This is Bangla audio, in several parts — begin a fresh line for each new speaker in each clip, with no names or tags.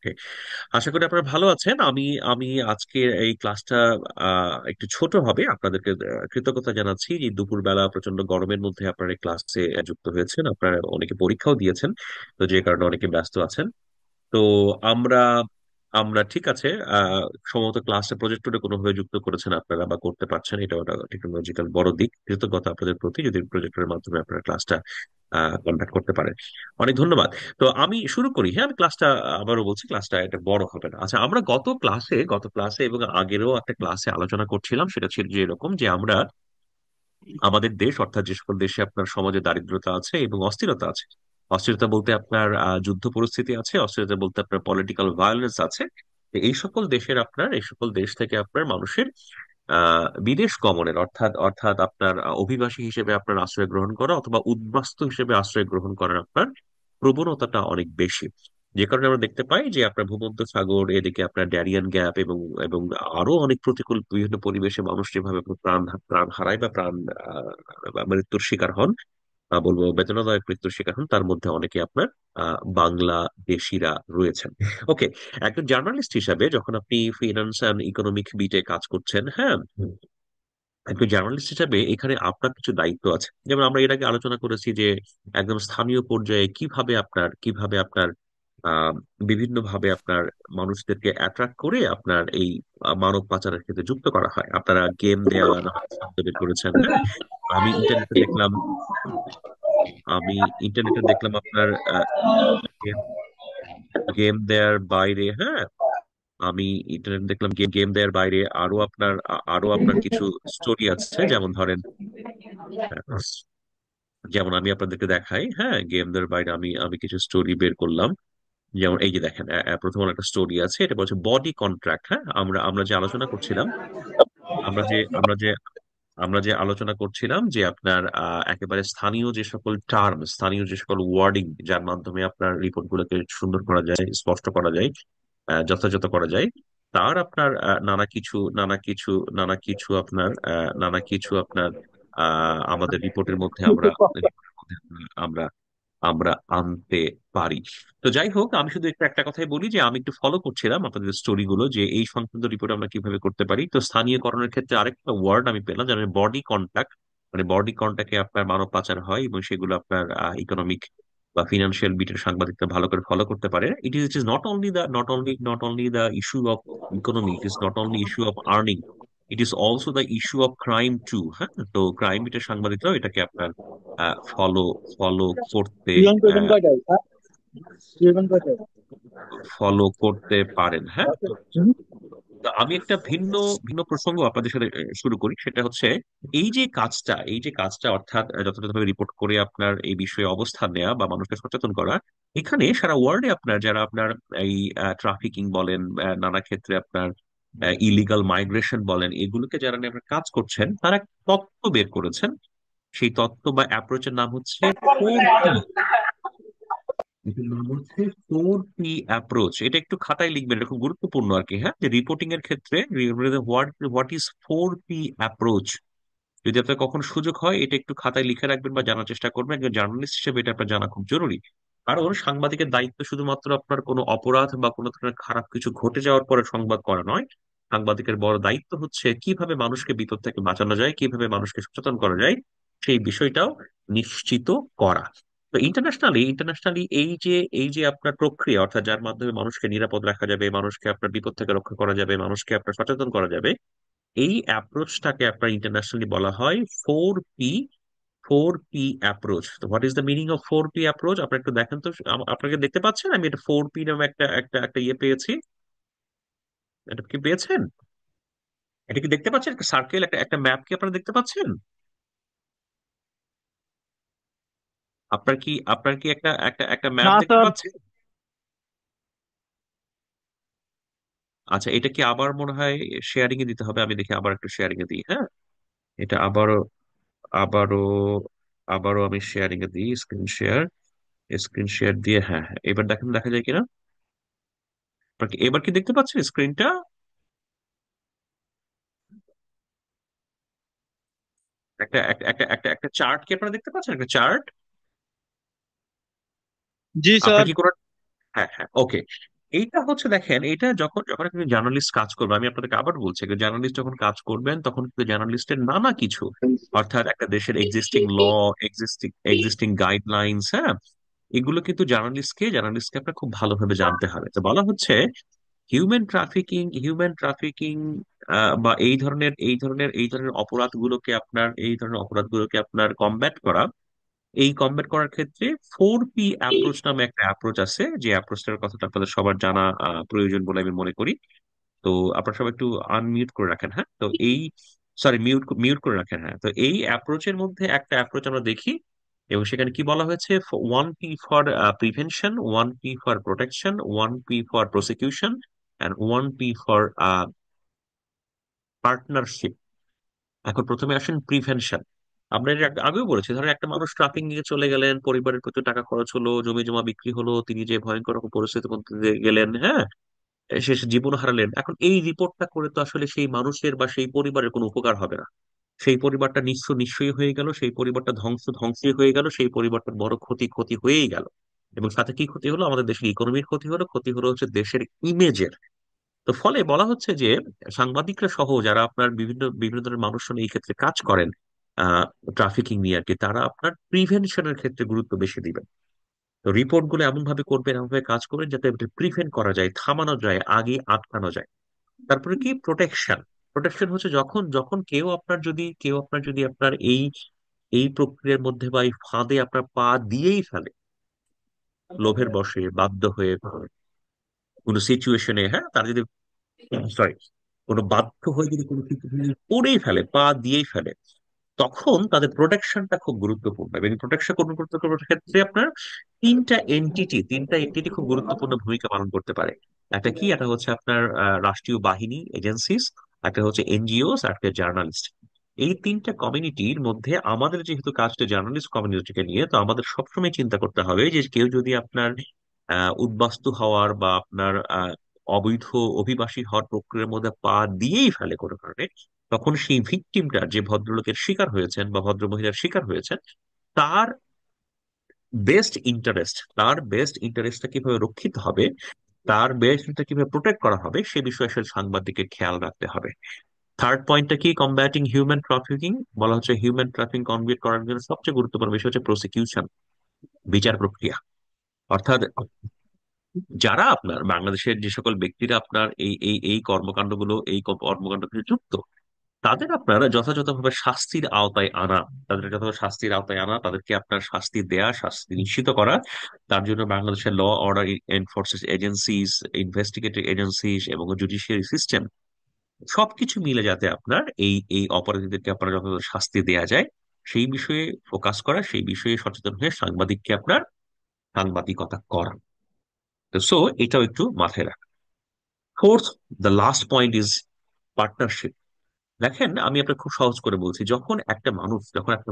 Okay, আশা করি আপনারা ভালো আছেন। আমি আমি আজকে এই ক্লাসটা একটু ছোট হবে। আপনাদেরকে কৃতজ্ঞতা জানাচ্ছি যে দুপুরবেলা প্রচন্ড গরমের মধ্যে আপনারা এই ক্লাসে যুক্ত হয়েছেন। আপনারা অনেকে পরীক্ষাও দিয়েছেন, তো যে কারণে অনেকে ব্যস্ত আছেন। তো আমরা আমরা ঠিক আছে। আহ সম্ভবত ক্লাসে প্রজেক্টরে কোনোভাবে যুক্ত করেছেন আপনারা বা করতে পারছেন, এটা ওটা টেকনোলজিক্যাল বড় দিক। কৃতজ্ঞতা আপনাদের প্রতি যদি প্রজেক্টরের মাধ্যমে আপনারা ক্লাসটা কন্ডাক্ট করতে পারেন। অনেক ধন্যবাদ। তো আমি শুরু করি। হ্যাঁ, আমি ক্লাসটা আবারও বলছি, ক্লাসটা এটা বড় হবে না। আচ্ছা, আমরা গত ক্লাসে এবং আগেরও একটা ক্লাসে আলোচনা করছিলাম। সেটা ছিল যে এরকম যে আমরা আমাদের দেশ, অর্থাৎ যে সকল দেশে আপনার সমাজে দারিদ্রতা আছে এবং অস্থিরতা আছে, অস্থিরতা বলতে আপনার যুদ্ধ পরিস্থিতি আছে, অস্থিরতা বলতে আপনার পলিটিক্যাল ভায়োলেন্স আছে। তো এই সকল দেশ থেকে আপনার মানুষের বিদেশ গমনের, অর্থাৎ অর্থাৎ আপনার অভিবাসী হিসেবে আপনার আশ্রয় গ্রহণ করা অথবা উদ্বাস্তু হিসেবে আশ্রয় গ্রহণ করার আপনার প্রবণতাটা অনেক বেশি। যে কারণে আমরা দেখতে পাই যে আপনার ভূমধ্যসাগর, এদিকে আপনার ড্যারিয়ান গ্যাপ এবং এবং আরো অনেক প্রতিকূল বিভিন্ন পরিবেশে মানুষ যেভাবে প্রাণ প্রাণ হারায় বা বা মৃত্যুর শিকার হন, বলবো বেদনাদায়ক মৃত্যুর শিকার হন, তার মধ্যে অনেকে আপনার বাংলাদেশিরা রয়েছেন। ওকে, একজন জার্নালিস্ট হিসাবে যখন আপনি ফিনান্স অ্যান্ড ইকোনমিক বিটে কাজ করছেন, হ্যাঁ, একজন জার্নালিস্ট হিসাবে এখানে আপনার কিছু দায়িত্ব আছে। যেমন আমরা এর আগে আলোচনা করেছি যে একদম স্থানীয় পর্যায়ে কিভাবে আপনার আহ বিভিন্ন ভাবে আপনার মানুষদেরকে অ্যাট্রাক্ট করে আপনার এই মানব পাচারের ক্ষেত্রে যুক্ত করা হয়। আপনারা গেম দেওয়া শব্দ বের করেছেন, হ্যাঁ। আমি ইন্টারনেটে দেখলাম আমি ইন্টারনেটে দেখলাম আপনার গেম গেম দেওয়ার বাইরে, হ্যাঁ, আমি ইন্টারনেটে দেখলাম গেম দেওয়ার বাইরে আরো আপনার কিছু স্টোরি আছে। যেমন ধরেন, যেমন আমি আপনাদেরকে দেখাই, হ্যাঁ, গেমদের বাইরে আমি আমি কিছু স্টোরি বের করলাম। যেমন এই যে দেখেন, প্রথম একটা স্টোরি আছে, এটা বলছে বডি কন্ট্রাক্ট। হ্যাঁ, আমরা আমরা যে আলোচনা করছিলাম, আমরা যে আমরা যে আমরা যে আলোচনা করছিলাম যে আপনার একেবারে স্থানীয় যে সকল ওয়ার্ডিং, যার মাধ্যমে আপনার রিপোর্ট গুলোকে সুন্দর করা যায়, স্পষ্ট করা যায়, যথাযথ করা যায়, তার আপনার নানা কিছু আপনার আমাদের রিপোর্টের মধ্যে আমরা আমরা আনতে পারি। তো যাই হোক, আমি শুধু একটু একটা কথাই বলি যে আমি একটু ফলো করছিলাম আপনাদের স্টোরি গুলো, যে এই সংক্রান্ত রিপোর্ট আমরা কিভাবে করতে পারি। তো স্থানীয়করণের ক্ষেত্রে আরেকটা ওয়ার্ড আমি পেলাম, যেন বডি কন্ট্যাক্ট। মানে বডি কন্ট্যাক্টে আপনার মানব পাচার হয় এবং সেগুলো আপনার ইকোনমিক বা ফিনান্সিয়াল বিটের সাংবাদিকরা ভালো করে ফলো করতে পারে। It is not only the issue of economy, it is not only issue of earning, it is also the issue of crime too. হ্যাঁ, তো ক্রাইম বিটের সাংবাদিকরাও এটাকে আপনার ফলো ফলো করতে
জীবন প্রয়োজন কয়টায়? জীবন কয়টায়?
ফলো করতে পারেন। হ্যাঁ, তো আমি একটা ভিন্ন ভিন্ন প্রসঙ্গ আপনাদের সাথে শুরু করি। সেটা হচ্ছে এই যে কাজটা অর্থাৎ যথাযথভাবে রিপোর্ট করে আপনার এই বিষয়ে অবস্থান নেওয়া বা মানুষকে সচেতন করা। এখানে সারা ওয়ার্ল্ডে আপনার যারা আপনার এই ট্রাফিকিং বলেন, নানা ক্ষেত্রে আপনার ইলিগাল মাইগ্রেশন বলেন, এগুলোকে যারা নিয়ে আপনার কাজ করছেন, তারা এক তত্ত্ব বের করেছেন। সেই তত্ত্ব বা অ্যাপ্রোচের নাম হচ্ছে 4P। এটার নাম হচ্ছে 4P অ্যাপ্রোচ। এটা একটু খাতায় লিখবেন, এটা খুব গুরুত্বপূর্ণ আর কি। হ্যাঁ, যে রিপোর্টিং এর ক্ষেত্রে what what is 4P approach. যদি আপনার কখনো সুযোগ হয়, এটা একটু খাতায় লিখে রাখবেন বা জানার চেষ্টা করবেন। একজন জার্নালিস্ট হিসেবে এটা আপনার জানা খুব জরুরি। কারণ সাংবাদিকের দায়িত্ব শুধুমাত্র আপনার কোনো অপরাধ বা কোনো ধরনের খারাপ কিছু ঘটে যাওয়ার পরে সংবাদ করা নয়। সাংবাদিকের বড় দায়িত্ব হচ্ছে কিভাবে মানুষকে বিপদ থেকে বাঁচানো যায়, কিভাবে মানুষকে সচেতন করা যায়, সেই বিষয়টাও নিশ্চিত করা। তো ইন্টারন্যাশনালি এই যে আপনার প্রক্রিয়া, অর্থাৎ যার মাধ্যমে মানুষকে নিরাপদ রাখা যাবে, মানুষকে আপনার বিপদ থেকে রক্ষা করা যাবে, মানুষকে আপনার সচেতন করা যাবে, এই অ্যাপ্রোচটাকে আপনার ইন্টারন্যাশনালি বলা হয় 4P। 4P approach. তো what is the meaning of 4P approach? আপনার একটু দেখেন তো। আপনাকে দেখতে পাচ্ছেন আমি এটা 4P নামে একটা একটা একটা ইয়ে পেয়েছি। এটা কি পেয়েছেন? এটা কি দেখতে পাচ্ছেন? একটা সার্কেল, একটা একটা ম্যাপ কি আপনারা দেখতে পাচ্ছেন? আপনার কি একটা একটা একটা ম্যাপ
না
দেখতে
স্যার।
পাচ্ছেন? আচ্ছা, এটা কি আবার মনে হয় শেয়ারিং এ দিতে হবে। আমি দেখি আবার একটু শেয়ারিং এ দিই। হ্যাঁ, এটা আবারও আবারও আমি শেয়ারিং এ দিই, স্ক্রিন শেয়ার দিয়ে। হ্যাঁ, হ্যাঁ, এবার দেখেন, দেখা যায় কিনা। এবার কি দেখতে পাচ্ছেন স্ক্রিনটা? একটা একটা একটা একটা একটা চার্ট কি আপনারা দেখতে পাচ্ছেন? একটা চার্ট।
জি
আপনার
স্যার।
কি কোনো, হ্যাঁ, হ্যাঁ, ওকে। এইটা হচ্ছে দেখেন, এটা যখন যখন একজন জার্নালিস্ট কাজ করবে, আমি আপনাদেরকে আবার বলছি, জার্নালিস্ট যখন কাজ করবেন তখন কিন্তু জার্নালিস্টের নানা কিছু, অর্থাৎ একটা দেশের এক্সিস্টিং ল, এক্সিস্টিং গাইডলাইন্স, হ্যাঁ, এগুলো কিন্তু জার্নালিস্টকে আপনার খুব ভালোভাবে জানতে হবে। তো বলা হচ্ছে হিউম্যান ট্রাফিকিং বা এই ধরনের অপরাধগুলোকে আপনার কমব্যাট করা, এই কমব্যাট করার ক্ষেত্রে 4P অ্যাপ্রোচ নামে একটা অ্যাপ্রোচ আছে, যে অ্যাপ্রোচটার কথাটা আপনাদের সবার জানা প্রয়োজন বলে আমি মনে করি। তো আপনারা সবাই একটু আনমিউট করে রাখেন, হ্যাঁ, তো এই, সরি, মিউট মিউট করে রাখেন, হ্যাঁ। তো এই অ্যাপ্রোচের মধ্যে একটা অ্যাপ্রোচ আমরা দেখি, এবং সেখানে কি বলা হয়েছে: 1P for prevention, 1P for protection, 1P for prosecution, and 1P for partnership. এখন প্রথমে আসেন প্রিভেনশন। আমরা এর আগেও বলেছি, ধরেন একটা মানুষ ট্রাফিং নিয়ে চলে গেলেন, পরিবারের প্রচুর টাকা খরচ হলো, জমি জমা বিক্রি হলো, তিনি যে ভয়ঙ্কর রকম পরিস্থিতির মধ্যে দিয়ে গেলেন, হ্যাঁ, শেষে জীবন হারালেন। এখন এই রিপোর্টটা করে তো আসলে সেই মানুষের বা সেই পরিবারের কোনো উপকার হবে না। সেই পরিবারটা নিঃস্বই হয়ে গেল, সেই পরিবারটা ধ্বংসই হয়ে গেল, সেই পরিবারটার বড় ক্ষতি হয়েই গেল। এবং সাথে কি ক্ষতি হলো? আমাদের দেশের ইকোনমির ক্ষতি হলো হচ্ছে দেশের ইমেজের। তো ফলে বলা হচ্ছে যে সাংবাদিকরা সহ যারা আপনার বিভিন্ন বিভিন্ন ধরনের মানুষজন এই ক্ষেত্রে কাজ করেন, আহ ট্রাফিকিং নিয়ে আর কি, তারা আপনার প্রিভেনশনের ক্ষেত্রে গুরুত্ব বেশি দিবেন। তো রিপোর্ট গুলো এমন ভাবে করবেন, এমন ভাবে কাজ করবেন যাতে প্রিভেন্ট করা যায়, থামানো যায়, আগে আটকানো যায়। তারপরে কি প্রোটেকশন। প্রোটেকশন হচ্ছে যখন যখন কেউ আপনার যদি আপনার এই এই প্রক্রিয়ার মধ্যে বা এই ফাঁদে আপনার পা দিয়েই ফেলে, লোভের বশে বাধ্য হয়ে কোনো সিচুয়েশনে, হ্যাঁ, তার যদি, সরি, কোনো বাধ্য হয়ে যদি কোনো কিছু করেই ফেলে, পা দিয়েই ফেলে, তখন তাদের প্রোটেকশনটা খুব গুরুত্বপূর্ণ। এবং প্রোটেকশন কোন করতে ক্ষেত্রে আপনার তিনটা এন্টিটি খুব গুরুত্বপূর্ণ ভূমিকা পালন করতে পারে। একটা কি, একটা হচ্ছে আপনার রাষ্ট্রীয় বাহিনী, এজেন্সিস, একটা হচ্ছে এনজিওস, আর একটা জার্নালিস্ট। এই তিনটা কমিউনিটির মধ্যে আমাদের যেহেতু কাজটা জার্নালিস্ট কমিউনিটিকে নিয়ে, তো আমাদের সবসময় চিন্তা করতে হবে যে কেউ যদি আপনার উদ্বাস্তু হওয়ার বা আপনার অবৈধ অভিবাসী হওয়ার প্রক্রিয়ার মধ্যে পা দিয়েই ফেলে কোনো কারণে, তখন সেই ভিকটিমটা, যে ভদ্রলোকের শিকার হয়েছেন বা ভদ্র মহিলার শিকার হয়েছেন, তার তার বেস্ট ইন্টারেস্টটা কিভাবে রক্ষিত হবে, তার বেস্ট ইন্টারেস্টটা কিভাবে প্রোটেক্ট করা হবে, সে বিষয়ে আসলে সাংবাদিককে খেয়াল রাখতে হবে। থার্ড পয়েন্টটা কি, কম্ব্যাটিং হিউম্যান ট্রাফিকিং। বলা হচ্ছে হিউম্যান ট্রাফিকিং কমপ্লিট করার জন্য সবচেয়ে গুরুত্বপূর্ণ বিষয় হচ্ছে প্রসিকিউশন, বিচার প্রক্রিয়া। অর্থাৎ যারা আপনার বাংলাদেশের যে সকল ব্যক্তিরা আপনার এই কর্মকাণ্ডগুলো যুক্ত, তাদের আপনারা যথাযথভাবে শাস্তির আওতায় আনা, তাদেরকে আপনার শাস্তি দেয়া, শাস্তি নিশ্চিত করা। তার জন্য বাংলাদেশের law order enforces agencies, investigative agencies এবং জুডিশিয়ারি সিস্টেম, সবকিছু মিলে যাতে আপনার এই এই অপরাধীদেরকে আপনার যথাযথ শাস্তি দেয়া যায়, সেই বিষয়ে ফোকাস করা, সেই বিষয়ে সচেতন হয়ে সাংবাদিককে আপনার সাংবাদিকতা করা। তো সো এটাও একটু মাথায় রাখা। Fourth, the last point is partnership. দেখেন, আমি আপনাকে খুব সহজ করে বলছি, যখন একটা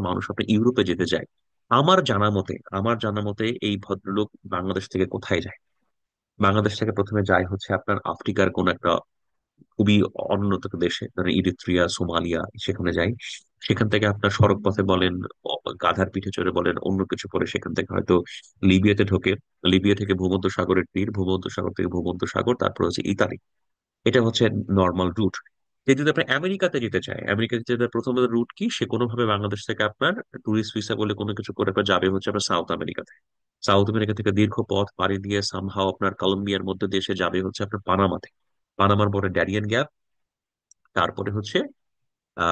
মানুষ আপনি ইউরোপে যেতে যায়, আমার জানা মতে এই ভদ্রলোক বাংলাদেশ থেকে কোথায় যায়? বাংলাদেশ থেকে প্রথমে যায় হচ্ছে আপনার আফ্রিকার কোন একটা খুবই অনুন্নত দেশে, ধরেন ইরিত্রিয়া, সোমালিয়া, সেখানে যায়। সেখান থেকে আপনার সড়ক পথে বলেন, গাধার পিঠে চড়ে বলেন, অন্য কিছু করে সেখান থেকে হয়তো লিবিয়াতে ঢোকে। লিবিয়া থেকে ভূমধ্যসাগরের তীর, ভূমধ্যসাগর থেকে ভূমধ্যসাগর, তারপর হচ্ছে ইতালি। এটা হচ্ছে নর্মাল রুট। সে যদি আপনি আমেরিকাতে যেতে চায়, আমেরিকাতে যেতে প্রথম রুট কি, সে কোনোভাবে বাংলাদেশ থেকে আপনার টুরিস্ট ভিসা বলে কোনো কিছু করে আপনার যাবে হচ্ছে আপনার সাউথ আমেরিকাতে। সাউথ আমেরিকা থেকে দীর্ঘ পথ পাড়ি দিয়ে সামহাও আপনার কলম্বিয়ার মধ্যে দেশে যাবে হচ্ছে আপনার পানামাতে। পানামার পরে ড্যারিয়েন গ্যাপ, তারপরে হচ্ছে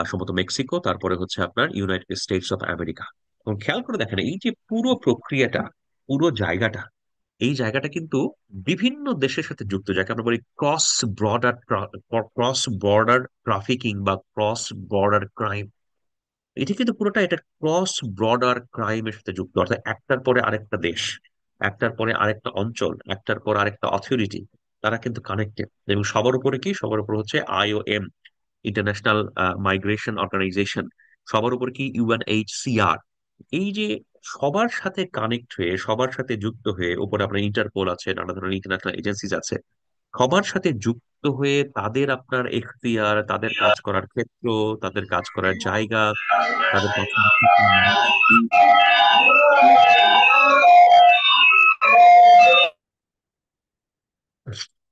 সম্ভবত মেক্সিকো, তারপরে হচ্ছে আপনার ইউনাইটেড স্টেটস অফ আমেরিকা। এবং খেয়াল করে দেখেন, এই যে পুরো প্রক্রিয়াটা, পুরো জায়গাটা, এই জায়গাটা কিন্তু বিভিন্ন দেশের সাথে যুক্ত, যাকে আমরা বলি ক্রস বর্ডার ট্রাফিকিং বা ক্রস বর্ডার ক্রাইম। এটা ক্রস বর্ডার ক্রাইমের সাথে যুক্ত, অর্থাৎ একটার পরে আরেকটা দেশ, একটার পরে আরেকটা অঞ্চল, একটার পর আরেকটা অথরিটি, তারা কিন্তু কানেক্টেড। এবং সবার উপর হচ্ছে IOM, ইন্টারন্যাশনাল মাইগ্রেশন অর্গানাইজেশন। সবার উপর কি, UNHCR। এই যে সবার সাথে কানেক্ট হয়ে, সবার সাথে যুক্ত হয়ে, উপরে আপনার ইন্টারপোল আছে, নানা ধরনের ইন্টারন্যাশনাল এজেন্সিজ আছে, সবার সাথে যুক্ত হয়ে তাদের আপনার এখতিয়ার, তাদের কাজ করার ক্ষেত্র, তাদের কাজ করার জায়গা, তাদের কাজ করার ক্ষেত্র,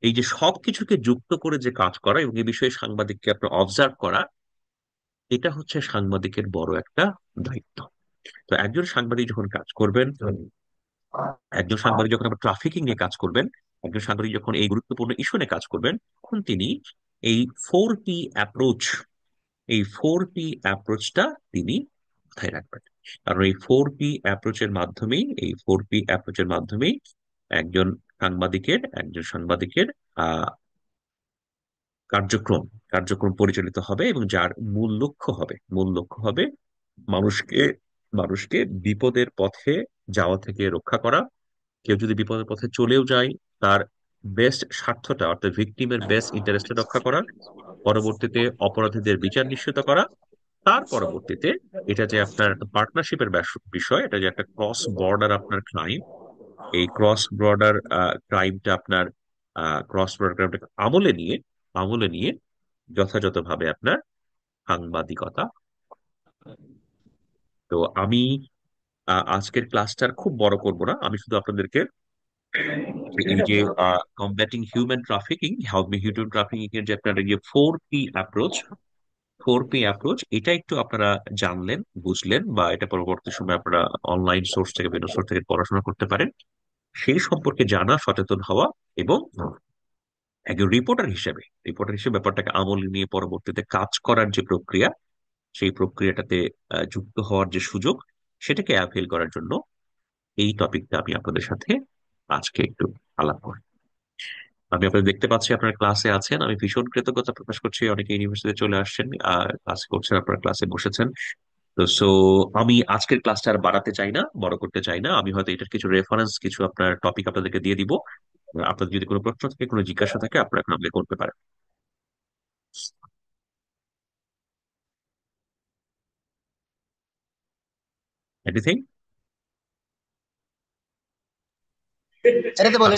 এই যে সবকিছুকে যুক্ত করে যে কাজ করা এবং এই বিষয়ে সাংবাদিককে আপনার অবজার্ভ করা, এটা হচ্ছে সাংবাদিকের বড় একটা দায়িত্ব। তো একজন সাংবাদিক যখন কাজ করবেন, একজন সাংবাদিক যখন আবার ট্রাফিকিং নিয়ে কাজ করবেন, একজন সাংবাদিক যখন এই গুরুত্বপূর্ণ ইস্যু নিয়ে কাজ করবেন, তখন তিনি এই 4P অ্যাপ্রোচ, এই 4P অ্যাপ্রোচটা তিনি মাথায় রাখবেন। কারণ এই 4P অ্যাপ্রোচের মাধ্যমেই, এই 4P অ্যাপ্রোচের মাধ্যমেই একজন সাংবাদিকের আহ কার্যক্রম কার্যক্রম পরিচালিত হবে, এবং যার মূল লক্ষ্য হবে মানুষকে মানুষকে বিপদের পথে যাওয়া থেকে রক্ষা করা। কেউ যদি বিপদের পথে চলেও যায়, তার বেস্ট স্বার্থটা, অর্থাৎ ভিকটিমের বেস্ট ইন্টারেস্টে রক্ষা করা, পরবর্তীতে অপরাধীদের বিচার নিশ্চিত করা। তার পরবর্তীতে এটা যে আপনার পার্টনারশিপের বিষয়, এটা যে একটা ক্রস বর্ডার আপনার ক্রাইম, এই ক্রাইমটা আপনার ক্রস বর্ডার ক্রাইমটাকে আমলে নিয়ে যথাযথভাবে আপনার সাংবাদিকতা। তো আমি আজকের ক্লাসটার খুব বড় করব না, আমি শুধু আপনাদেরকে এই যে কমব্যাটিং হিউম্যান ট্রাফিকিং এর যে আপনার এই যে 4P অ্যাপ্রোচ, এটা একটু আপনারা জানলেন, বুঝলেন, বা এটা পরবর্তী সময় আপনারা অনলাইন সোর্স থেকে, বিভিন্ন সোর্স থেকে পড়াশোনা করতে পারেন। সেই সম্পর্কে জানা, সচেতন হওয়া, এবং একজন রিপোর্টার হিসেবে ব্যাপারটাকে আমলে নিয়ে পরবর্তীতে কাজ করার যে প্রক্রিয়া, সেই প্রক্রিয়াটাতে যুক্ত হওয়ার যে সুযোগ, সেটাকে অ্যাভেল করার জন্য এই টপিকটা আমি আপনাদের সাথে আজকে একটু আলাপ করি। আমি আপনাদের দেখতে পাচ্ছি আপনারা ক্লাসে আছেন, আমি ভীষণ কৃতজ্ঞতা প্রকাশ করছি। অনেকে ইউনিভার্সিটিতে চলে আসছেন, ক্লাস করছেন, আপনারা ক্লাসে বসেছেন। তো আমি আজকের ক্লাসটা আর বাড়াতে চাই না, বড় করতে চাই না। আমি হয়তো এটার কিছু রেফারেন্স, কিছু আপনার টপিক আপনাদেরকে দিয়ে দিব। আপনাদের যদি কোনো প্রশ্ন থাকে, কোনো জিজ্ঞাসা থাকে, আপনারা আমাকে করতে পারেন। এনিথিং?
এটাতে বলে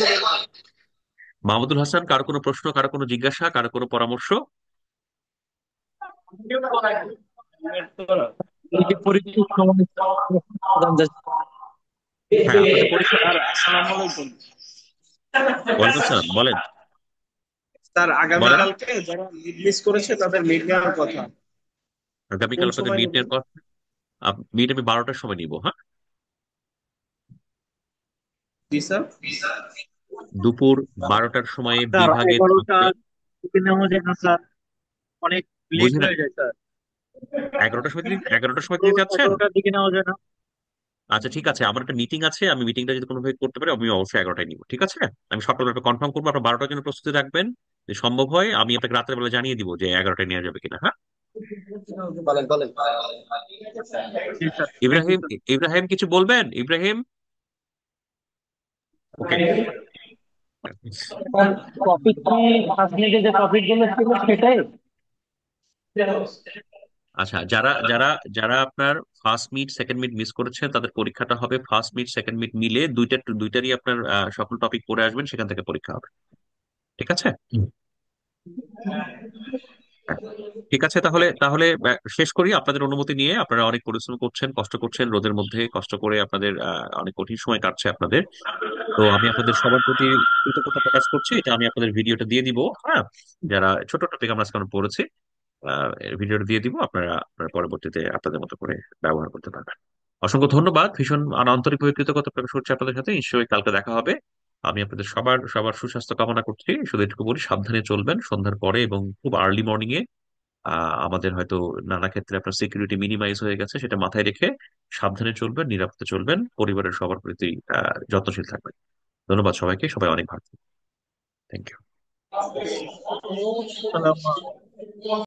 মাহমুদুল হাসান, কারো কোনো প্রশ্ন, কারো কোনো জিজ্ঞাসা, কারো কোনো পরামর্শ?
এই যে পরিচিত সমস্যা সমাধান
হ্যাঁ, আপনাদের পরীক্ষা।
স্যার আসসালামু আলাইকুম।
ওয়ালাইকুম আসসালাম, বলেন।
স্যার
বলেন।
আগামীকালকে যারা মিড মিস করেছে তাদের মিড নেওয়ার কথা কোন
আগামীকাল আপনাদের
সময়
মিড
নেবেন?
এর পর মিড আমি 12টার সময় নিব, হ্যাঁ।
জি স্যার।
দুপুর 12টার সময়ে
স্যার
বিভাগে
11টা
থাকবে।
থেকে নেওয়া যায় না স্যার? অনেক লেট
বুঝি না।
হয়ে যায় স্যার।
11টার সময় দিতে যাচ্ছেন?
11টার দিকে নেওয়া যায় না?
আচ্ছা, ঠিক আছে, আমার একটা মিটিং আছে, আমি মিটিংটা যদি কোনোভাবে করতে পারি, আমি অবশ্যই 11টায় নিব, ঠিক আছে। আমি সকালবেলা কনফার্ম করবো, আপনার 12টার জন্য প্রস্তুতি রাখবেন। যদি সম্ভব হয়, আমি আপনাকে রাতের বেলা জানিয়ে দিব যে 11টায় নেওয়া যাবে কিনা, হ্যাঁ।
বলেন বলেন। জি sir, thank you
Ibrahim,
sir.
Ibrahim কিছু বলবেন? ইব্রাহিম? ওকে।
টপিক কি ফার্স্ট যে টপিক গুলো ছিল সেটাই?
আচ্ছা, যারা যারা যারা আপনার first mid second mid miss করেছেন, তাদের পরীক্ষাটা হবে ফার্স্ট মিড সেকেন্ড মিড মিলে দুইটারই আপনার সকল টপিক পড়ে আসবেন, সেখান থেকে পরীক্ষা হবে, ঠিক আছে। হ্যাঁ, ঠিক আছে, তাহলে তাহলে শেষ করি আপনাদের অনুমতি নিয়ে। আপনারা অনেক পরিশ্রম করছেন, কষ্ট করছেন, রোদের মধ্যে কষ্ট করে আপনাদের অনেক কঠিন সময় কাটছে আপনাদের। তো আমি আপনাদের সবার প্রতি কৃতজ্ঞতা প্রকাশ করছি। এটা আমি আপনাদের ভিডিওটা দিয়ে দিব, হ্যাঁ। যারা ছোট টপিক আমরা আজকে পড়েছি, ভিডিওটা দিয়ে দিব, আপনারা আপনারা পরবর্তীতে আপনাদের মতো করে ব্যবহার করতে পারবেন। অসংখ্য ধন্যবাদ, ভীষণ আন্তরিকভাবে কৃতজ্ঞতা প্রকাশ করছি আপনাদের সাথে। নিশ্চয়ই কালকে দেখা হবে। আমি আপনাদের সবার সবার সুস্বাস্থ্য কামনা করছি। শুধু এটুকু বলি, সাবধানে চলবেন সন্ধ্যার পরে এবং খুব আর্লি মর্নিং এ। আমাদের হয়তো নানা ক্ষেত্রে আপনার সিকিউরিটি মিনিমাইজ হয়ে গেছে, সেটা মাথায় রেখে সাবধানে চলবেন, নিরাপদে চলবেন, পরিবারের সবার প্রতি যত্নশীল থাকবেন। ধন্যবাদ সবাইকে, সবাই অনেক ভালো। Thank you.
আসসালামু আলাইকুম।